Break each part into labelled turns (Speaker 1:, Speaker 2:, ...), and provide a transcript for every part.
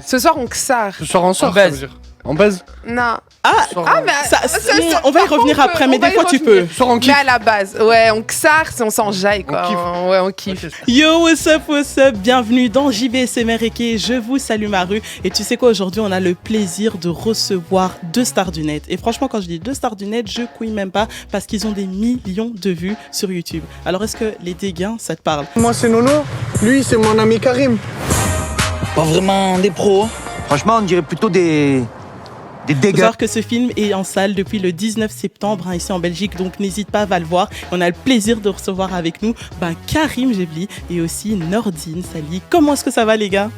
Speaker 1: Ce soir, on xar.
Speaker 2: Ce soir, on sort,
Speaker 3: On
Speaker 2: ça veut
Speaker 3: baise.
Speaker 2: dire. On baise.
Speaker 1: Non.
Speaker 4: Mais on va y
Speaker 1: par
Speaker 4: revenir
Speaker 1: contre,
Speaker 4: après, mais
Speaker 1: on va
Speaker 4: des
Speaker 1: y
Speaker 4: fois tu
Speaker 1: revenir.
Speaker 4: peux.
Speaker 2: Ce soir, on
Speaker 1: Mais
Speaker 2: kiffe.
Speaker 1: à la base, ouais, on xar, on s'enjaille, quoi.
Speaker 2: On kiffe.
Speaker 1: Ouais, on kiffe.
Speaker 4: Yo, what's up, bienvenue dans JVSMR Eke, je vous salue Maru. Et tu sais quoi, aujourd'hui on a le plaisir de recevoir deux stars du net. Et franchement, quand je dis deux stars du net, je couille même pas parce qu'ils ont des millions de vues sur YouTube. Alors est-ce que les dégâts, ça te parle?
Speaker 5: Moi c'est Nono, lui c'est mon ami Karim.
Speaker 6: Pas vraiment des pros. Franchement, on dirait plutôt des
Speaker 4: Faut
Speaker 6: dégâts.
Speaker 4: savoir que ce film est en salle depuis le 19 septembre ici en Belgique, donc n'hésite pas, va le voir. On a le plaisir de recevoir avec nous Karim Gebli et aussi Nordine Sali. Comment est-ce que ça va les gars?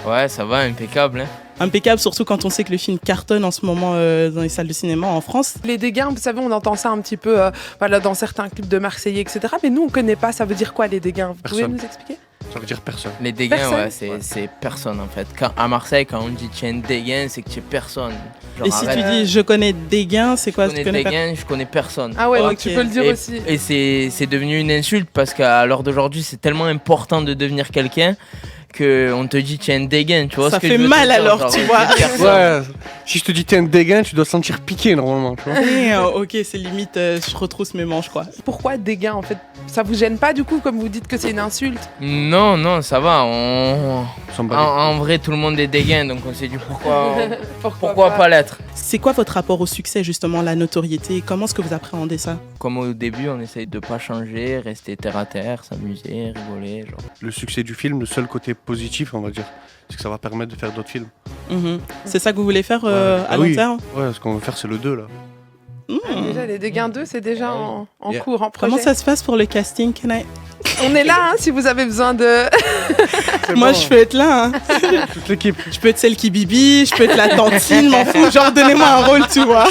Speaker 3: Ouais, ça va, impeccable. Hein.
Speaker 4: Impeccable, surtout quand on sait que le film cartonne en ce moment dans les salles de cinéma en France.
Speaker 1: Les dégâts, vous savez, on entend ça un petit peu voilà, dans certains clips de Marseillais, etc. Mais nous, on connaît pas. Ça veut dire quoi, les dégâts? Vous pouvez
Speaker 2: Personne.
Speaker 1: nous expliquer?
Speaker 2: Ça veut dire personne.
Speaker 3: Les dégâts,
Speaker 1: Personne.
Speaker 3: ouais, c'est personne en fait. À Marseille, quand on dit tu es un dégain, c'est que tu es personne. Genre,
Speaker 4: Et si
Speaker 3: arrête.
Speaker 4: tu dis je connais des gains, c'est quoi?
Speaker 3: Je connais dégain, je connais personne.
Speaker 1: Ah ouais,
Speaker 4: Ok.
Speaker 1: donc tu peux le dire
Speaker 3: Et,
Speaker 1: aussi.
Speaker 3: et c'est devenu une insulte parce qu'à l'heure d'aujourd'hui, c'est tellement important de devenir quelqu'un qu'on te dit tu es un dégain, tu vois
Speaker 4: Ça
Speaker 3: ce que
Speaker 4: fait
Speaker 3: je veux te
Speaker 4: mal
Speaker 3: dire,
Speaker 4: alors,
Speaker 3: genre,
Speaker 4: tu vois.
Speaker 3: t'es personne.
Speaker 2: Ouais. Si je te dis t'es un dégain, tu dois te sentir piqué normalement, tu vois.
Speaker 4: Ok, c'est limite, je retrousse mes manches quoi.
Speaker 1: Pourquoi dégâts, en fait? Ça vous gêne pas, du coup, comme vous dites que c'est une insulte?
Speaker 3: Non, non, ça va.
Speaker 2: On s'en bat les
Speaker 3: En vrai, tout le monde est dégain, donc on s'est dit pourquoi pas l'être.
Speaker 4: C'est quoi votre rapport au succès justement, la notoriété? Comment est-ce que vous appréhendez ça?
Speaker 3: Comme au début, on essaye de pas changer, rester terre à terre, s'amuser, rigoler, genre.
Speaker 2: Le succès du film, le seul côté positif, on va dire, c'est que ça va permettre de faire d'autres films.
Speaker 4: Mhm. C'est ça que vous voulez faire
Speaker 2: Ouais.
Speaker 4: à
Speaker 2: Ah
Speaker 4: long
Speaker 2: oui.
Speaker 4: terme?
Speaker 2: Ouais, ce qu'on veut faire, c'est le 2 là.
Speaker 1: Déjà, les dégâts 2, c'est déjà en
Speaker 2: Yeah.
Speaker 1: cours, en projet.
Speaker 4: Comment ça se passe pour le casting?
Speaker 1: On est là, hein, si vous avez besoin de...
Speaker 4: Moi je peux être là, hein.
Speaker 2: Toute l'équipe.
Speaker 4: Je peux être celle qui bibi, je peux être la tantine, m'en fous, genre donnez-moi un rôle, tu vois.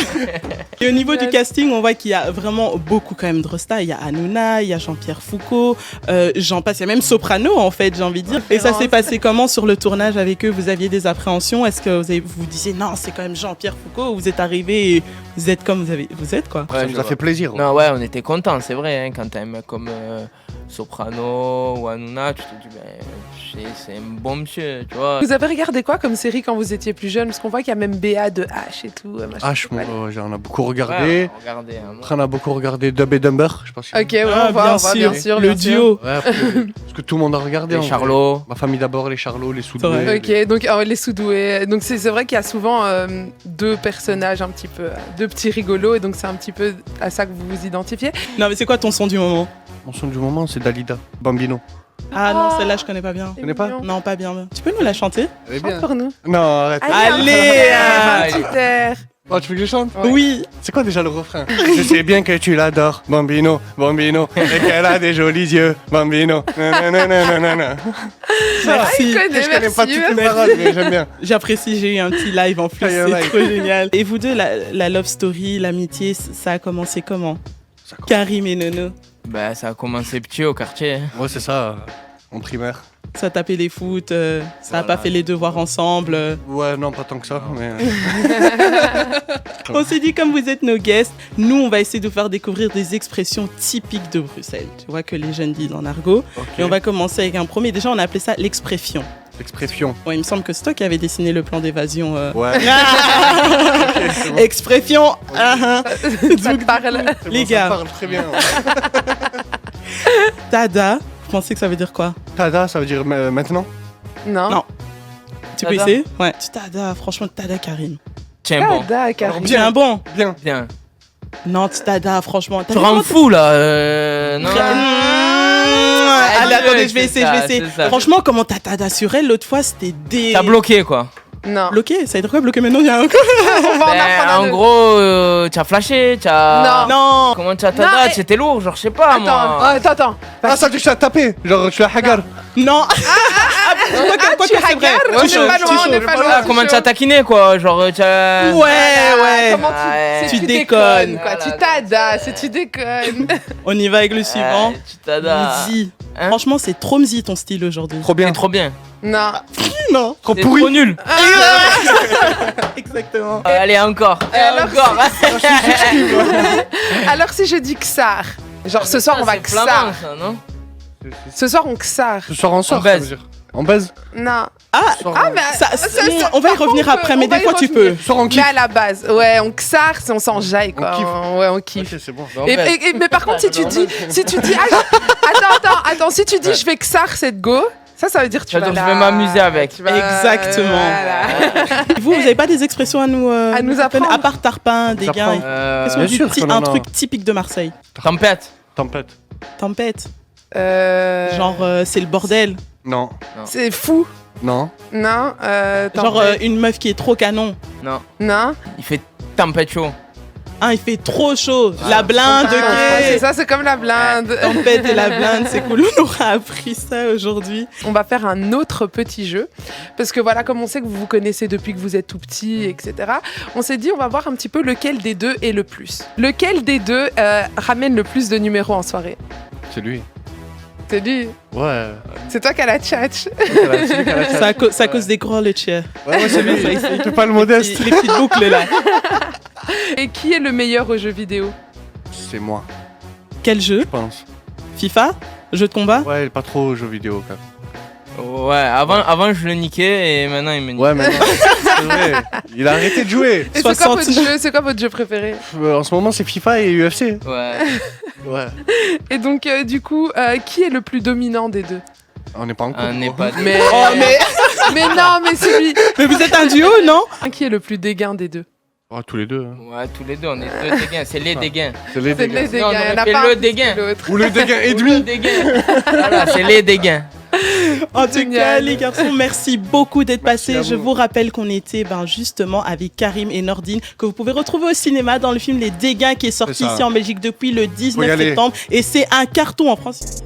Speaker 4: Et au niveau du casting, on voit qu'il y a vraiment beaucoup quand même de resta. Il y a Hanouna, il y a Jean-Pierre Foucault, j'en passe, il y a même Soprano en fait, j'ai envie de dire. Et ça s'est passé comment sur le tournage avec eux? Vous aviez des appréhensions? Est-ce que vous vous disiez non, c'est quand même Jean-Pierre Foucault, ou vous êtes arrivé et vous êtes comme vous êtes quoi?
Speaker 2: Ça
Speaker 3: Ouais,
Speaker 2: nous
Speaker 3: je
Speaker 2: a
Speaker 3: vois.
Speaker 2: fait plaisir.
Speaker 3: Non, ouais, on était contents, c'est vrai. Hein, quand t'as un mec comme Soprano ou Hanouna, tu te dis, c'est un bon monsieur, tu vois.
Speaker 1: Vous avez regardé quoi comme série quand vous étiez plus jeune? Parce qu'on voit qu'il y a même BA de H et tout. machin.
Speaker 2: H, on a beaucoup
Speaker 3: Ouais,
Speaker 2: regardé.
Speaker 3: regardez, hein.
Speaker 2: Après, on a beaucoup regardé Dub et Dumber. Je sais pas si.
Speaker 1: Ok, ouais,
Speaker 4: Ah,
Speaker 1: on voit, bien sûr.
Speaker 4: le
Speaker 1: bien sûr.
Speaker 4: duo.
Speaker 2: Ouais, après, parce que tout le monde a regardé.
Speaker 3: Les
Speaker 2: en vrai.
Speaker 3: Charlots.
Speaker 2: Ma famille d'abord, les Charlots, les
Speaker 4: C'est
Speaker 2: Soudoués.
Speaker 4: vrai.
Speaker 1: Ok, donc les sous-doués. Donc c'est vrai qu'il y a souvent deux personnages un petit peu, deux petits rigolos, et donc c'est un petit peu à ça que vous vous identifiez.
Speaker 4: Non mais c'est quoi ton son du moment?
Speaker 2: Mon son du moment, c'est Dalida, Bambino.
Speaker 4: Ah non, celle-là je connais pas bien.
Speaker 1: C'est
Speaker 2: connais pas
Speaker 1: mignon.
Speaker 4: Non, pas bien. Tu peux nous la chanter?
Speaker 2: Elle est
Speaker 1: Chante pour nous.
Speaker 2: Non, arrête.
Speaker 4: Allez,
Speaker 1: un petit air.
Speaker 2: Oh, tu veux que je chante
Speaker 1: Ouais.
Speaker 4: Oui.
Speaker 2: C'est quoi déjà le refrain? Je sais bien que tu l'adores, Bambino, Bambino, et qu'elle a des jolis yeux, Bambino. Nanana.
Speaker 4: Merci.
Speaker 1: Il connaît,
Speaker 2: Je connais
Speaker 1: merci,
Speaker 2: pas toutes les
Speaker 1: merci.
Speaker 2: paroles, mais j'aime bien.
Speaker 4: J'apprécie, j'ai eu un petit live en plus,
Speaker 2: Ah, il y a un
Speaker 4: c'est
Speaker 2: live.
Speaker 4: trop génial. Et vous deux, la love story, l'amitié, ça a commencé comment?
Speaker 2: Ça commence.
Speaker 4: Karim et Nono,
Speaker 3: Bah, ça a commencé petit au quartier. Hein.
Speaker 2: Ouais, c'est ça, en primaire.
Speaker 4: ça a tapé les foot, ça a
Speaker 3: Voilà.
Speaker 4: pas fait les devoirs ensemble.
Speaker 2: Ouais, non, pas tant que ça, mais.
Speaker 4: On s'est dit, comme vous êtes nos guests, nous, on va essayer de vous faire découvrir des expressions typiques de Bruxelles. Tu vois que les jeunes disent en argot.
Speaker 2: Ok.
Speaker 4: Et on va commencer avec un premier. Déjà, on a appelé ça l'expression.
Speaker 2: Expression.
Speaker 4: Ouais, il me semble que c'est toi qui avais dessiné le plan d'évasion.
Speaker 2: Ouais. c'est bon.
Speaker 4: Expression. Ah, ah.
Speaker 1: Ça te parle.
Speaker 2: C'est
Speaker 4: Les
Speaker 2: bon,
Speaker 4: gars.
Speaker 2: Ça parle très bien.
Speaker 4: Tada. Vous pensez que ça veut dire quoi?
Speaker 2: Tada, ça veut dire maintenant?
Speaker 1: Non.
Speaker 4: Non. Tu peux
Speaker 3: Tada.
Speaker 4: essayer? Ouais. Tu tada, franchement, tada, Karim.
Speaker 3: Tiens, bon.
Speaker 1: Tada, Karim.
Speaker 4: Tu es un bon.
Speaker 2: Bien.
Speaker 3: Bien.
Speaker 4: Non, tu tada, franchement.
Speaker 3: Tu rends fou là. Non.
Speaker 4: Allez, attendez, je vais essayer.
Speaker 3: c'est ça.
Speaker 4: Franchement, comment t'as tada sur elle l'autre fois, c'était des.
Speaker 3: T'as bloqué quoi.
Speaker 1: Non.
Speaker 4: Bloqué? Ça veut dire quoi bloqué maintenant? Il y a un coup.
Speaker 1: On va en
Speaker 3: Ben,
Speaker 1: apprendre un
Speaker 3: en
Speaker 1: autre.
Speaker 3: gros, t'as flashé, t'as.
Speaker 1: Non.
Speaker 4: Non.
Speaker 3: Comment t'as
Speaker 1: Non,
Speaker 3: tada?
Speaker 1: et-
Speaker 3: C'était lourd, genre je sais pas moi.
Speaker 1: Attends.
Speaker 2: Ah, ça veut dire que tu as tapé. Genre, tu as hagar.
Speaker 4: Non. Quoi
Speaker 1: tu
Speaker 4: que c'est vrai.
Speaker 1: hagardes?
Speaker 4: Tu
Speaker 1: On est
Speaker 4: chauffes,
Speaker 1: pas
Speaker 4: tu
Speaker 1: loin, on
Speaker 4: chauffes.
Speaker 1: est pas
Speaker 3: Ah,
Speaker 1: loin.
Speaker 3: comment t'as taquiné quoi, genre t'as.
Speaker 4: Ouais.
Speaker 1: Comment
Speaker 3: Ouais.
Speaker 1: tu
Speaker 4: Tu
Speaker 1: déconnes,
Speaker 4: déconnes.
Speaker 1: quoi. Tu tada, c'est tu déconnes.
Speaker 4: On y va avec le suivant.
Speaker 3: Tu tada.
Speaker 4: Mzi.
Speaker 3: Hein?
Speaker 4: Franchement, c'est trop mzi ton style aujourd'hui.
Speaker 2: Trop bien.
Speaker 3: C'est trop bien.
Speaker 1: Non.
Speaker 4: Non.
Speaker 2: Trop
Speaker 3: C'est
Speaker 2: pourri.
Speaker 3: trop nul.
Speaker 4: Exactement.
Speaker 3: Allez encore.
Speaker 1: alors,
Speaker 3: Encore.
Speaker 1: Alors si je dis Xar, genre ce soir on va
Speaker 3: C'est flamand,
Speaker 1: Xar.
Speaker 3: ça, non?
Speaker 1: Ce soir on Xar.
Speaker 2: Ce soir, on sort,
Speaker 3: On
Speaker 2: ça
Speaker 3: baise.
Speaker 2: veut dire. On buzz.
Speaker 1: Non.
Speaker 4: Ah,
Speaker 1: mais
Speaker 4: on va y revenir après, mais des fois tu peux.
Speaker 2: Sors en
Speaker 1: Mais
Speaker 2: kiff.
Speaker 1: à la base, ouais, on xarse, on s'enjaille, quoi.
Speaker 2: On kiffe.
Speaker 1: Ouais, on kiffe.
Speaker 2: Ok, c'est bon.
Speaker 1: Mais par contre, si tu dis, attends, si tu dis je vais xar cette go, ça veut dire que tu
Speaker 3: Ça
Speaker 1: vas
Speaker 3: veut dire
Speaker 1: là,
Speaker 3: je vais m'amuser avec.
Speaker 1: tu vas-
Speaker 4: Exactement.
Speaker 1: voilà.
Speaker 4: Vous n'avez pas des expressions à nous
Speaker 1: apprendre.
Speaker 4: à part tarpin, des gains.
Speaker 2: Bien
Speaker 4: Qu'est-ce
Speaker 2: sûr
Speaker 4: qu'on dit
Speaker 2: qu'on en
Speaker 4: un
Speaker 2: a.
Speaker 4: truc typique de Marseille.
Speaker 3: Tempête.
Speaker 2: Tempête.
Speaker 4: Tempête.
Speaker 1: Genre,
Speaker 4: C'est le bordel.
Speaker 2: Non.
Speaker 1: c'est fou.
Speaker 2: Non.
Speaker 1: Non.
Speaker 4: Genre une meuf qui est trop canon.
Speaker 3: Non.
Speaker 1: Non.
Speaker 3: Il fait tempête chaud.
Speaker 4: Il fait trop chaud. La blinde,
Speaker 1: C'est
Speaker 4: ok.
Speaker 1: ça, c'est comme la blinde.
Speaker 4: Tempête et la blinde, c'est cool. On aura appris ça aujourd'hui.
Speaker 1: On va faire un autre petit jeu. Parce que voilà, comme on sait que vous vous connaissez depuis que vous êtes tout petit, etc., on s'est dit, on va voir un petit peu lequel des deux est le plus. Lequel des deux ramène le plus de numéros en soirée?
Speaker 2: C'est lui.
Speaker 1: C'est lui.
Speaker 2: Ouais.
Speaker 1: C'est toi qui as la tchatch.
Speaker 4: C'est à cause des gros le tien.
Speaker 2: Ouais, c'est lui. T'es pas le modeste.
Speaker 4: Les petites boucles là.
Speaker 1: Et qui est le meilleur aux jeux vidéo?
Speaker 2: C'est moi,
Speaker 4: Quel jeu?
Speaker 2: je pense.
Speaker 4: FIFA? Jeu de combat?
Speaker 2: Ouais, pas trop aux jeux vidéo, quand même.
Speaker 3: Ouais, avant je le niquais et maintenant il me nique.
Speaker 2: Ouais, mais non, c'est vrai. Il a arrêté de jouer.
Speaker 1: Et c'est quoi
Speaker 4: 69.
Speaker 1: votre jeu? C'est quoi votre jeu préféré?
Speaker 2: En ce moment, c'est FIFA et UFC.
Speaker 3: Ouais.
Speaker 2: Ouais.
Speaker 1: Et donc, du coup, qui est le plus dominant des deux?
Speaker 2: On n'est pas en couple.
Speaker 3: On n'est pas des-
Speaker 1: Mais, mais non, mais c'est lui.
Speaker 4: Mais vous êtes un duo, non?
Speaker 1: Qui est le plus dégain des deux?
Speaker 2: Oh, tous les deux. Hein.
Speaker 3: Ouais, tous les deux, on est deux dégains. C'est les dégains.
Speaker 2: C'est les
Speaker 1: C'est
Speaker 2: dégâts.
Speaker 1: les
Speaker 3: Non, on
Speaker 1: dégains. Il y en a
Speaker 3: aurait fait
Speaker 1: pas
Speaker 3: le
Speaker 1: un plus
Speaker 3: dégain.
Speaker 1: que l'autre.
Speaker 2: Ou le dégât et
Speaker 3: Le
Speaker 2: demi.
Speaker 3: dégain. Voilà, c'est les dégains.
Speaker 4: En tout cas,
Speaker 1: Génial.
Speaker 4: les garçons, merci beaucoup d'être
Speaker 2: Merci
Speaker 4: passés.
Speaker 2: à
Speaker 4: Je
Speaker 2: vous.
Speaker 4: vous rappelle qu'on était justement avec Karim et Nordine, que vous pouvez retrouver au cinéma dans le film Les Dégains qui est sorti
Speaker 2: C'est ça.
Speaker 4: ici en Belgique depuis le
Speaker 2: Faut y
Speaker 4: 19
Speaker 2: aller.
Speaker 4: septembre. Et c'est un carton en France.